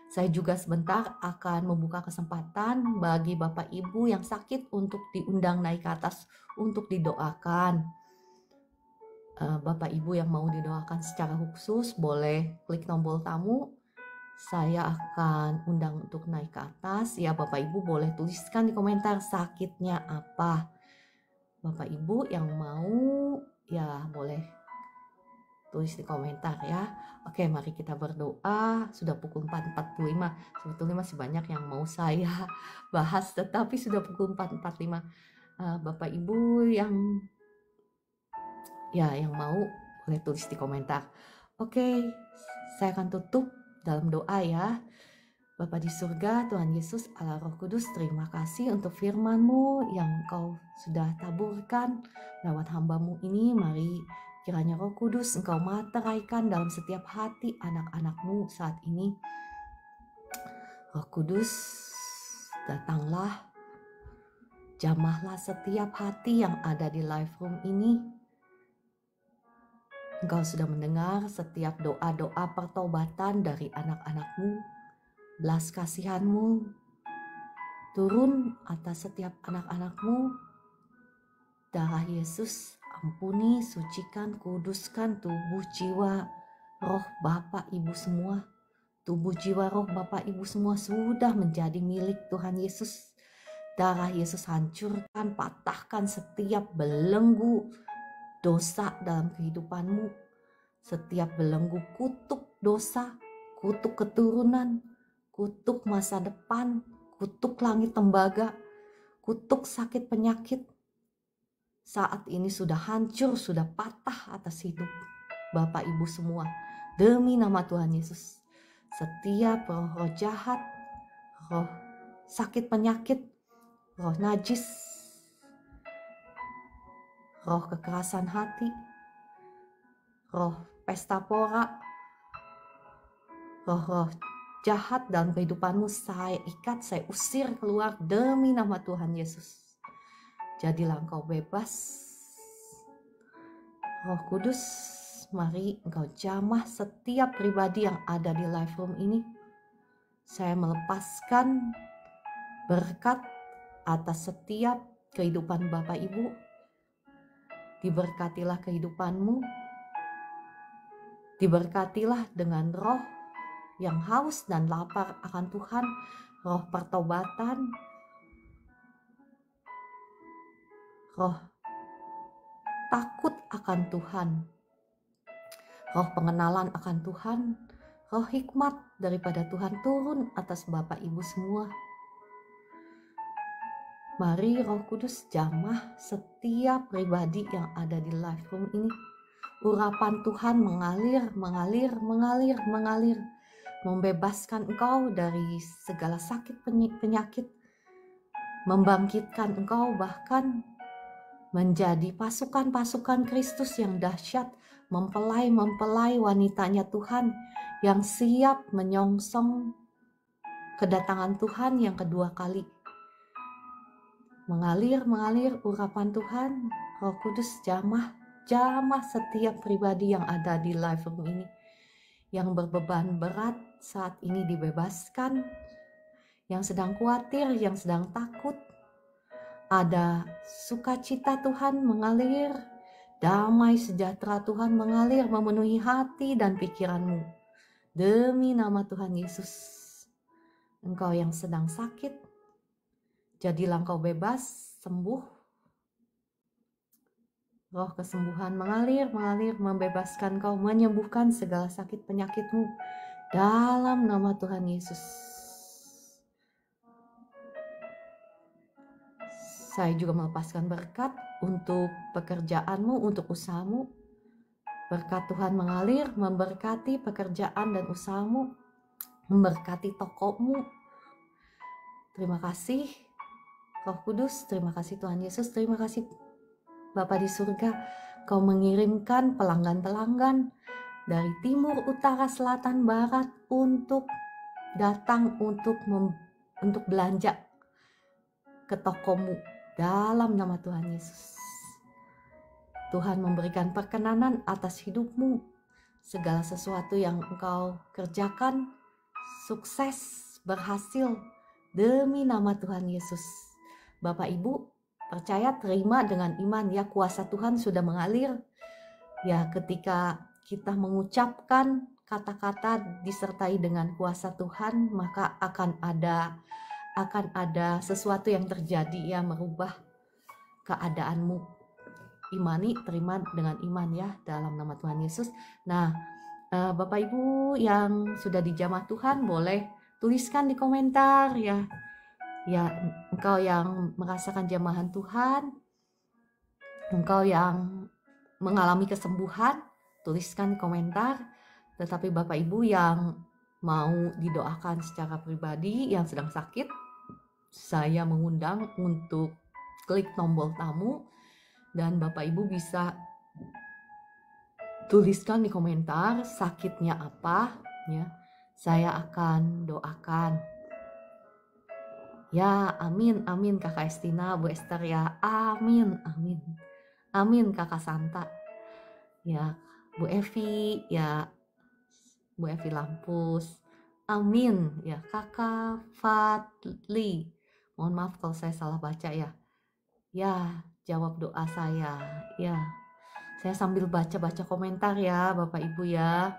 Saya juga sebentar akan membuka kesempatan bagi Bapak Ibu yang sakit untuk diundang naik ke atas untuk didoakan. Bapak Ibu yang mau didoakan secara khusus boleh klik tombol tamu. Saya akan undang untuk naik ke atas. Ya Bapak Ibu boleh tuliskan di komentar sakitnya apa. Bapak Ibu yang mau ya boleh tulis di komentar ya. Oke, mari kita berdoa. Sudah pukul 4.45. Sebetulnya masih banyak yang mau saya bahas, tetapi sudah pukul 4.45. Bapak Ibu yang mau boleh tulis di komentar. Oke, saya akan tutup dalam doa ya. Bapa di surga, Tuhan Yesus, Allah Roh Kudus, terima kasih untuk firman-Mu yang Kau sudah taburkan lewat hamba-Mu ini. Mari kiranya Roh Kudus Engkau materaikan dalam setiap hati anak-anak-Mu saat ini. Roh Kudus, datanglah, jamahlah setiap hati yang ada di live room ini. Engkau sudah mendengar setiap doa-doa pertobatan dari anak-anak-Mu. Belas kasihan-Mu turun atas setiap anak-anak-Mu. Darah Yesus ampuni, sucikan, kuduskan tubuh, jiwa, roh Bapak Ibu semua. Tubuh, jiwa, roh Bapak Ibu semua sudah menjadi milik Tuhan Yesus. Darah Yesus hancurkan, patahkan setiap belenggu dosa dalam kehidupan-Mu. Setiap belenggu kutuk dosa, kutuk keturunan, kutuk masa depan, kutuk langit tembaga, kutuk sakit penyakit. Saat ini sudah hancur, sudah patah atas hidup Bapak Ibu semua. Demi nama Tuhan Yesus. Setiap roh-roh jahat, roh sakit penyakit, roh najis, roh kekerasan hati, roh pesta pora, roh-roh jahat dalam kehidupanmu, saya ikat, saya usir keluar demi nama Tuhan Yesus. Jadilah engkau bebas. Roh Kudus, mari engkau jamah setiap pribadi yang ada di live room ini. Saya melepaskan berkat atas setiap kehidupan Bapak Ibu. Diberkatilah kehidupanmu. Diberkatilah dengan roh yang haus dan lapar akan Tuhan, roh pertobatan, roh takut akan Tuhan, roh pengenalan akan Tuhan, roh hikmat daripada Tuhan turun atas Bapak Ibu semua. Mari Roh Kudus jamah setiap pribadi yang ada di live room ini. Urapan Tuhan mengalir, mengalir, mengalir, mengalir. Membebaskan engkau dari segala sakit penyakit, membangkitkan engkau bahkan menjadi pasukan-pasukan Kristus yang dahsyat, mempelai wanitanya Tuhan yang siap menyongsong kedatangan Tuhan yang kedua kali. Mengalir urapan Tuhan, Roh Kudus jamah setiap pribadi yang ada di live room ini. Yang berbeban berat saat ini dibebaskan, yang sedang khawatir, yang sedang takut. Ada sukacita Tuhan mengalir, damai sejahtera Tuhan mengalir memenuhi hati dan pikiranmu. Demi nama Tuhan Yesus, engkau yang sedang sakit, jadilah engkau bebas, sembuh. Roh kesembuhan mengalir, membebaskan kau, menyembuhkan segala sakit penyakitmu. Dalam nama Tuhan Yesus. Saya juga melepaskan berkat untuk pekerjaanmu, untuk usahamu. Berkat Tuhan mengalir, memberkati pekerjaan dan usahamu, memberkati tokomu. Terima kasih Roh Kudus, terima kasih Tuhan Yesus, terima kasih Bapa di surga. Kau mengirimkan pelanggan-pelanggan dari timur, utara, selatan, barat untuk datang untuk belanja ke tokomu dalam nama Tuhan Yesus. Tuhan memberikan perkenanan atas hidupmu. Segala sesuatu yang engkau kerjakan sukses, berhasil demi nama Tuhan Yesus. Bapak Ibu percaya, terima dengan iman ya, kuasa Tuhan sudah mengalir. Ya, ketika kita mengucapkan kata-kata disertai dengan kuasa Tuhan, maka akan ada sesuatu yang terjadi ya, merubah keadaanmu. Imani, terima dengan iman ya, dalam nama Tuhan Yesus. Nah, Bapak Ibu yang sudah dijamah Tuhan, boleh tuliskan di komentar ya. Ya, engkau yang merasakan jamahan Tuhan, engkau yang mengalami kesembuhan, tuliskan di komentar. Tetapi Bapak Ibu yang mau didoakan secara pribadi, yang sedang sakit, saya mengundang untuk klik tombol tamu, dan Bapak Ibu bisa tuliskan di komentar sakitnya apa ya. Saya akan doakan. Ya, amin, amin Kakak Estina, Bu Esther ya, amin, amin. Amin Kakak Santa. Ya, Bu Evi, ya Bu Evi Lampus. Amin ya, Kakak Fadli. Mohon maaf kalau saya salah baca ya. Ya, jawab doa saya. Ya. Saya sambil baca-baca komentar ya, Bapak Ibu ya.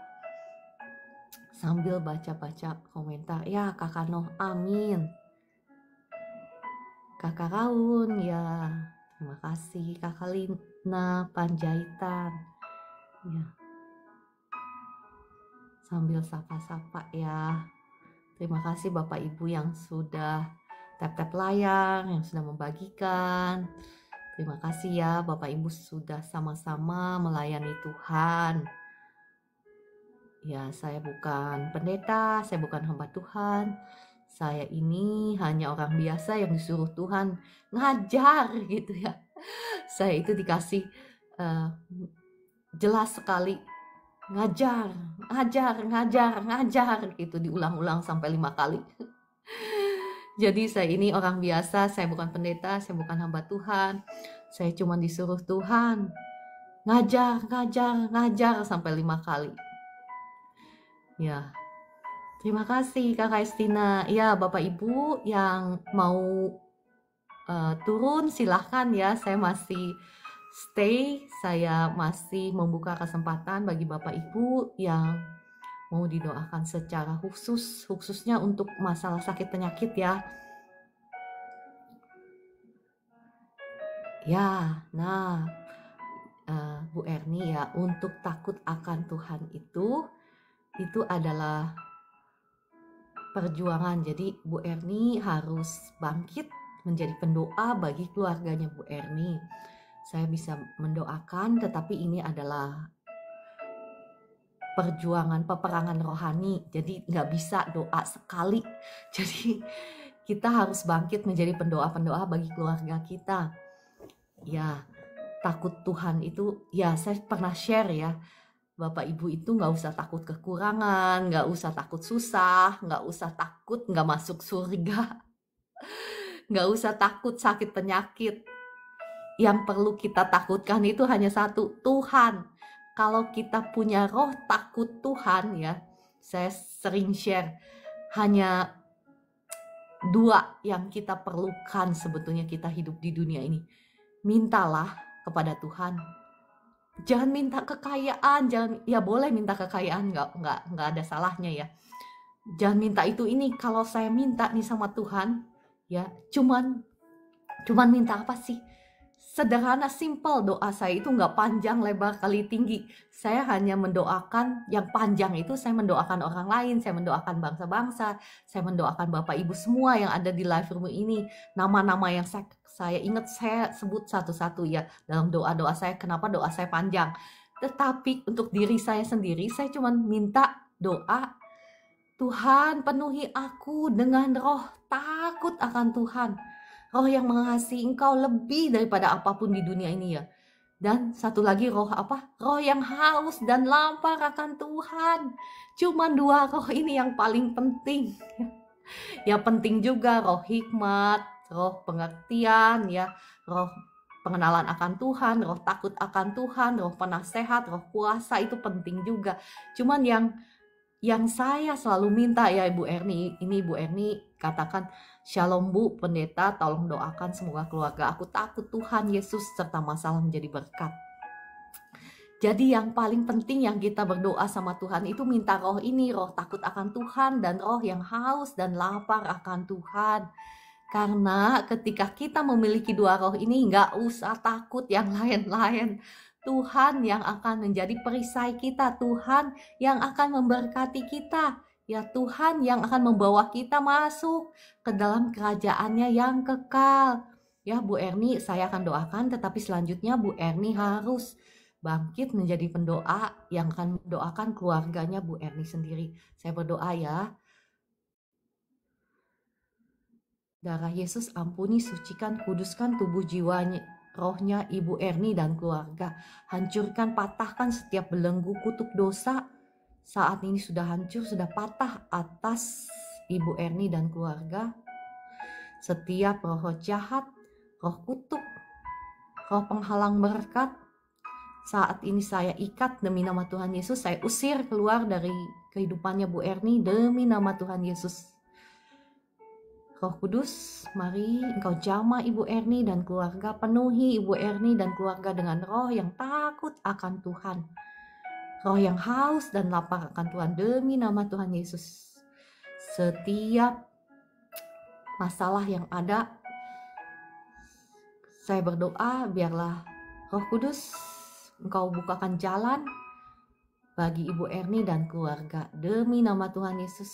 Sambil baca-baca komentar. Ya, Kakak Noh, amin. Kakak Raun, ya, terima kasih. Kakak Lina Panjaitan, ya, sambil sapa-sapa ya. Terima kasih Bapak Ibu yang sudah tap-tap layar, yang sudah membagikan. Terima kasih ya Bapak Ibu sudah sama-sama melayani Tuhan. Ya, saya bukan pendeta, saya bukan hamba Tuhan. Saya ini hanya orang biasa yang disuruh Tuhan ngajar gitu ya. Saya itu dikasih jelas sekali, ngajar gitu, diulang-ulang sampai 5 kali. Jadi saya ini orang biasa, saya bukan pendeta, saya bukan hamba Tuhan. Saya cuma disuruh Tuhan ngajar sampai 5 kali. Ya. Terima kasih Kakak Estina. Ya, Bapak Ibu yang mau turun silahkan ya. Saya masih stay. Saya masih membuka kesempatan bagi Bapak Ibu yang mau didoakan secara khususnya untuk masalah sakit penyakit ya. Ya, nah Bu Erni ya, untuk takut akan Tuhan itu adalah perjuangan. Jadi Bu Erni harus bangkit menjadi pendoa bagi keluarganya Bu Erni. Saya bisa mendoakan, tetapi ini adalah perjuangan, peperangan rohani. Jadi nggak bisa doa sekali. Jadi kita harus bangkit menjadi pendoa-pendoa bagi keluarga kita. Ya, takut Tuhan itu, ya saya pernah share ya. Bapak Ibu itu nggak usah takut kekurangan, nggak usah takut susah, nggak usah takut nggak masuk surga, nggak usah takut sakit penyakit. Yang perlu kita takutkan itu hanya satu, Tuhan. Kalau kita punya roh takut Tuhan ya, saya sering share, hanya 2 yang kita perlukan sebetulnya kita hidup di dunia ini. Mintalah kepada Tuhan. Jangan minta kekayaan, ya boleh minta kekayaan, nggak ada salahnya ya. Jangan minta itu ini. Kalau saya minta nih sama Tuhan, ya cuman minta apa sih? Sederhana, simple. Doa saya itu nggak panjang, lebar, kali tinggi. Saya hanya mendoakan yang panjang itu, saya mendoakan orang lain, saya mendoakan bangsa-bangsa, saya mendoakan Bapak Ibu semua yang ada di live room ini. Nama-nama yang saya ingat saya sebut satu-satu ya dalam doa-doa saya. Kenapa doa saya panjang? Tetapi untuk diri saya sendiri, saya cuma minta doa, Tuhan penuhi aku dengan roh takut akan Tuhan. Roh yang mengasihi Engkau lebih daripada apapun di dunia ini ya. Dan satu lagi roh apa? Roh yang haus dan lapar akan Tuhan. Cuman 2 roh ini yang paling penting. Ya penting juga roh hikmat, roh pengertian ya, roh pengenalan akan Tuhan, roh takut akan Tuhan, roh penasehat, roh kuasa itu penting juga. Cuman yang saya selalu minta ya Ibu Erni, ini Ibu Erni katakan, Shalom Bu Pendeta, tolong doakan semoga keluarga aku takut Tuhan Yesus serta masalah menjadi berkat. Jadi yang paling penting yang kita berdoa sama Tuhan itu minta roh ini, roh takut akan Tuhan dan roh yang haus dan lapar akan Tuhan. Karena ketika kita memiliki 2 roh ini nggak usah takut yang lain-lain. Tuhan yang akan menjadi perisai kita, Tuhan yang akan memberkati kita. Ya Tuhan yang akan membawa kita masuk ke dalam kerajaannya yang kekal. Ya Bu Erni saya akan doakan, tetapi selanjutnya Bu Erni harus bangkit menjadi pendoa yang akan mendoakan keluarganya Bu Erni sendiri. Saya berdoa ya. Darah Yesus ampuni, sucikan, kuduskan tubuh jiwanya, rohnya Ibu Erni dan keluarga. Hancurkan, patahkan setiap belenggu kutuk dosa. Saat ini sudah hancur, sudah patah atas Ibu Erni dan keluarga. Setiap roh jahat, roh kutuk, roh penghalang berkat, saat ini saya ikat demi nama Tuhan Yesus. Saya usir keluar dari kehidupannya Bu Erni demi nama Tuhan Yesus. Roh Kudus, mari Engkau jamah Ibu Erni dan keluarga, penuhi Ibu Erni dan keluarga dengan roh yang takut akan Tuhan. Roh yang haus dan lapar akan Tuhan demi nama Tuhan Yesus. Setiap masalah yang ada, saya berdoa biarlah Roh Kudus Engkau bukakan jalan bagi Ibu Erni dan keluarga. Demi nama Tuhan Yesus,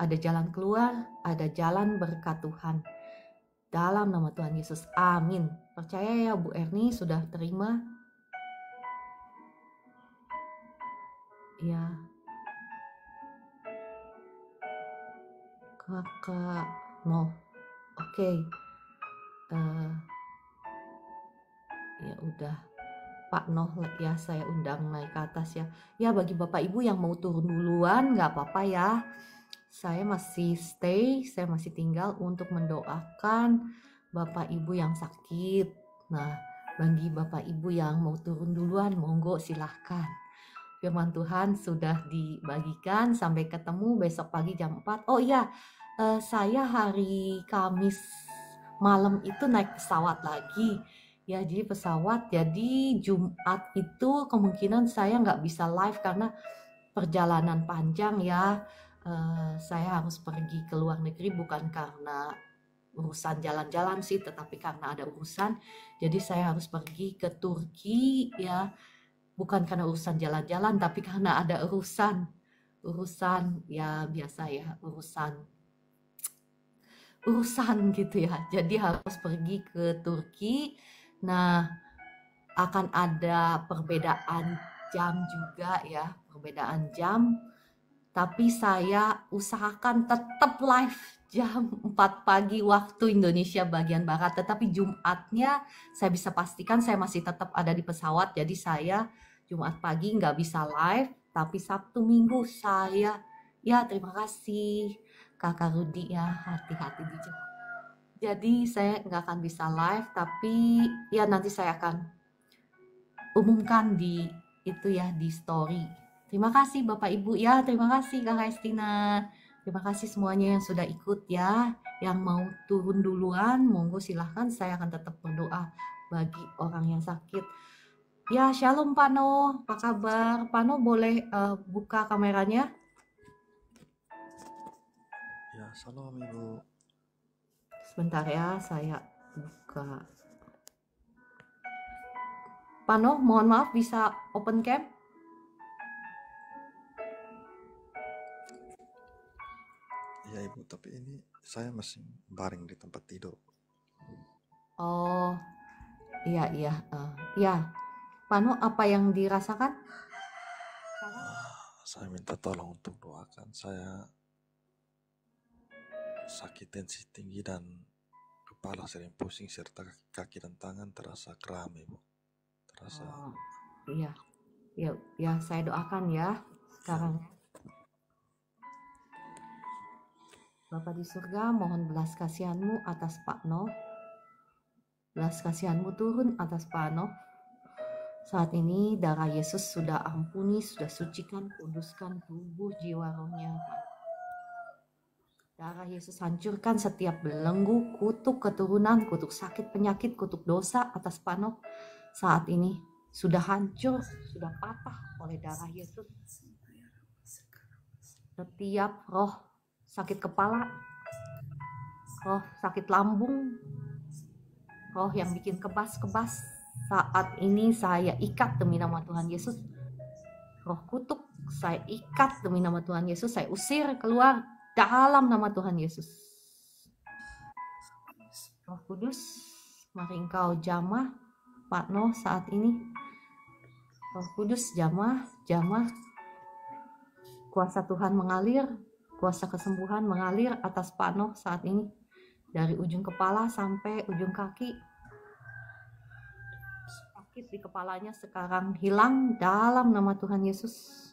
ada jalan keluar, ada jalan berkat Tuhan. Dalam nama Tuhan Yesus, amin. Percaya ya Bu Erni sudah terima? Ya. Kakak Noh, oke. Ya udah. Pak Noh ya saya undang naik ke atas ya. Ya bagi Bapak Ibu yang mau turun duluan nggak apa-apa ya. Saya masih stay, saya masih tinggal untuk mendoakan Bapak Ibu yang sakit. Nah bagi Bapak Ibu yang mau turun duluan monggo silahkan. Firman Tuhan sudah dibagikan, sampai ketemu besok pagi jam 4. Oh iya, saya hari Kamis malam itu naik pesawat lagi. Ya jadi pesawat, jadi Jumat itu kemungkinan saya nggak bisa live karena perjalanan panjang ya. Saya harus pergi ke luar negeri bukan karena urusan jalan-jalan sih, tetapi karena ada urusan. Jadi saya harus pergi ke Turki ya, bukan karena urusan jalan-jalan, tapi karena ada urusan ya biasa ya, urusan gitu ya. Jadi harus pergi ke Turki. Nah, akan ada perbedaan jam juga ya, perbedaan jam. Tapi saya usahakan tetap live jam 4 pagi waktu Indonesia bagian Barat. Tetapi Jumatnya saya bisa pastikan saya masih tetap ada di pesawat. Jadi saya Jumat pagi nggak bisa live, tapi Sabtu Minggu saya, ya terima kasih Kakak Rudi ya, hati-hati di jalan. Jadi saya nggak akan bisa live, tapi ya nanti saya akan umumkan di itu ya, di story. Terima kasih Bapak Ibu ya, terima kasih Kakak Estina. Terima kasih semuanya yang sudah ikut ya. Yang mau turun duluan, monggo silahkan, saya akan tetap berdoa bagi orang yang sakit. Ya, shalom Pano, apa kabar? Pano boleh buka kameranya? Ya, shalom Ibu. Sebentar ya, saya buka. Pano, mohon maaf bisa open cam? Ya Ibu, tapi ini saya masih baring di tempat tidur. Oh, iya. Ya, Pano apa yang dirasakan? Saya minta tolong untuk doakan. Saya sakit tensi tinggi dan kepala sering pusing serta kaki dan tangan terasa kram Ibu. Terasa. Iya. Ya, saya doakan ya sekarang. Bapa di surga, mohon belas kasihan-Mu atas Pak Noh. Belas kasihan-Mu turun atas Pak Noh. Saat ini darah Yesus sudah ampuni, sudah sucikan, kuduskan tubuh, jiwa, rohnya. Darah Yesus hancurkan setiap belenggu, kutuk keturunan, kutuk sakit, penyakit, kutuk dosa atas Pak Noh. Saat ini sudah hancur, sudah patah oleh darah Yesus. Setiap roh sakit kepala, roh sakit lambung, roh yang bikin kebas-kebas, saat ini saya ikat demi nama Tuhan Yesus. Roh kutuk saya ikat demi nama Tuhan Yesus, saya usir keluar dalam nama Tuhan Yesus. Roh Kudus, mari Engkau jamah Pak Noh saat ini. Roh Kudus jamah. Kuasa Tuhan mengalir, kuasa kesembuhan mengalir atas Pak Noh saat ini. Dari ujung kepala sampai ujung kaki. Sakit di kepalanya sekarang hilang dalam nama Tuhan Yesus.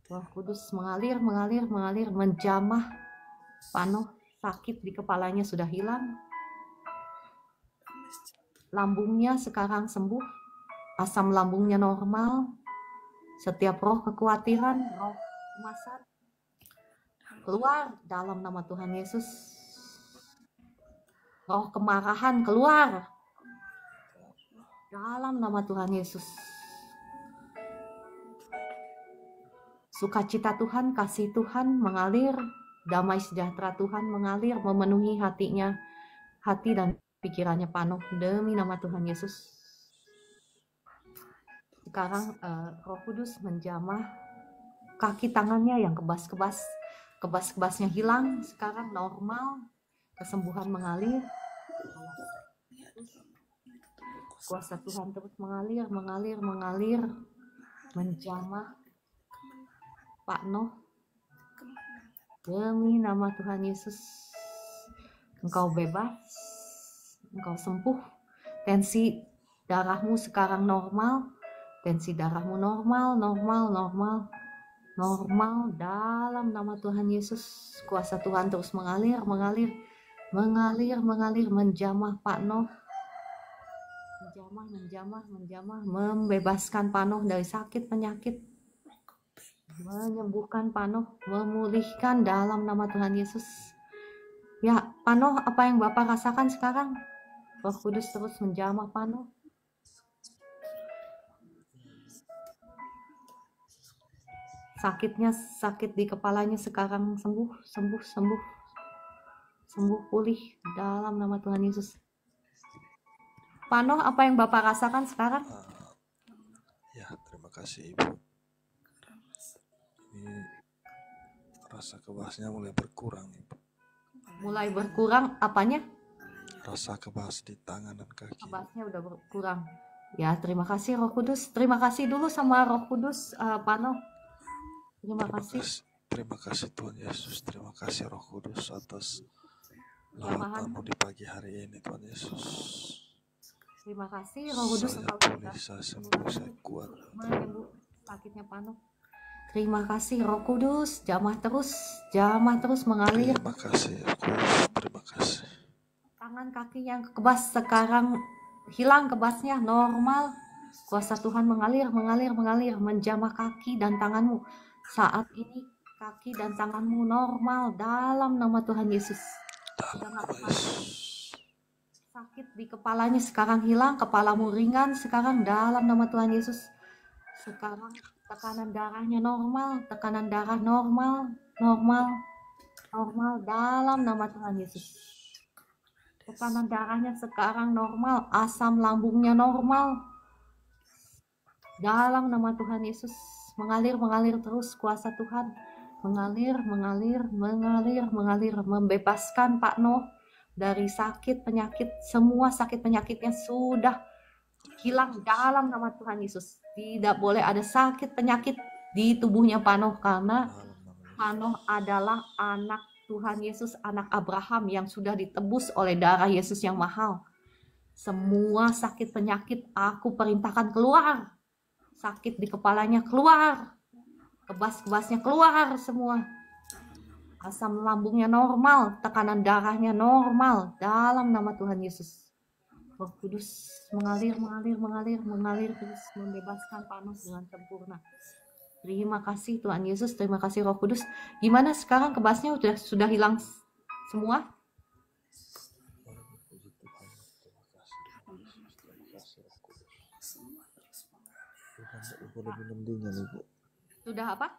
Roh Kudus mengalir, menjamah Pak Noh. Sakit di kepalanya sudah hilang. Lambungnya sekarang sembuh. Asam lambungnya normal. Setiap roh kekhawatiran, roh kecemasan keluar dalam nama Tuhan Yesus. Roh kemarahan keluar dalam nama Tuhan Yesus. Sukacita Tuhan, kasih Tuhan mengalir, damai sejahtera Tuhan mengalir, memenuhi hatinya, hati dan pikirannya Pak Noh demi nama Tuhan Yesus. Sekarang Roh Kudus menjamah kaki tangannya yang kebas-kebasnya hilang, sekarang normal, kesembuhan mengalir. Kuasa Tuhan terus mengalir, menjamah Pak Noh demi nama Tuhan Yesus. Engkau bebas, engkau sembuh, tensi darahmu sekarang normal, tensi darahmu normal dalam nama Tuhan Yesus. Kuasa Tuhan terus mengalir, menjamah Pak Noh, menjamah, membebaskan Pak Noh dari sakit penyakit, menyembuhkan Pak Noh, memulihkan dalam nama Tuhan Yesus. Ya, Pak Noh, apa yang Bapak rasakan sekarang? Roh Kudus terus menjamah Pak Noh. Sakit di kepalanya sekarang sembuh, pulih dalam nama Tuhan Yesus. Pak Noh, apa yang Bapak rasakan sekarang? Ya, terima kasih Ibu. Ini rasa kebasnya mulai berkurang Ibu. Mulai berkurang apanya? Rasa kebas di tangan dan kaki. Kebasnya udah berkurang. Ya, terima kasih Roh Kudus. Terima kasih dulu sama Roh Kudus, Pak Noh. Terima kasih. Terima kasih Tuhan Yesus. Terima kasih Roh Kudus atas lawatanmu di pagi hari ini Tuhan Yesus. Terima kasih Roh Kudus Saya engkau pulih, sudah saya sembuh, saya kuat. menyembuh sakitnya Pano. Terima kasih Roh Kudus, jamah terus mengalir. Terima kasih Roh Kudus, terima kasih. Tangan kaki yang kebas sekarang hilang kebasnya, normal. Kuasa Tuhan mengalir, menjamah kaki dan tanganmu. Saat ini kaki dan tanganmu normal dalam nama Tuhan Yesus. Dalam Jangan nama Yesus. sakit di kepalanya sekarang hilang, kepalamu ringan sekarang dalam nama Tuhan Yesus. Sekarang tekanan darahnya normal, tekanan darah normal dalam nama Tuhan Yesus. Tekanan darahnya sekarang normal, asam lambungnya normal. Dalam nama Tuhan Yesus, mengalir terus kuasa Tuhan. Mengalir, membebaskan Pak Noh dari sakit penyakit, semua sakit penyakitnya sudah hilang dalam nama Tuhan Yesus. Tidak boleh ada sakit penyakit di tubuhnya Pak Noh, karena Pak Noh adalah anak Tuhan Yesus, anak Abraham yang sudah ditebus oleh darah Yesus yang mahal. Semua sakit penyakit aku perintahkan keluar. Sakit di kepalanya keluar. Kebas-kebasnya keluar semua. Asam lambungnya normal, tekanan darahnya normal dalam nama Tuhan Yesus. Roh Kudus mengalir terus membebaskan Panos dengan sempurna. Terima kasih Tuhan Yesus, terima kasih Roh Kudus. Gimana sekarang kebasnya sudah hilang semua? Udah lebih mendingan Ibu. Sudah apa?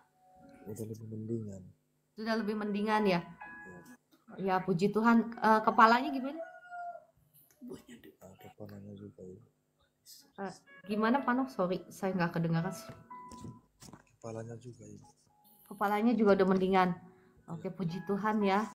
Udah lebih mendingan. Sudah lebih mendingan ya? Ya puji Tuhan. Kepalanya gimana? Kepalanya juga Ibu. Gimana Pano? Sorry, saya nggak kedengaran. Kepalanya juga Ibu. Kepalanya juga udah mendingan. Oke, puji Tuhan ya.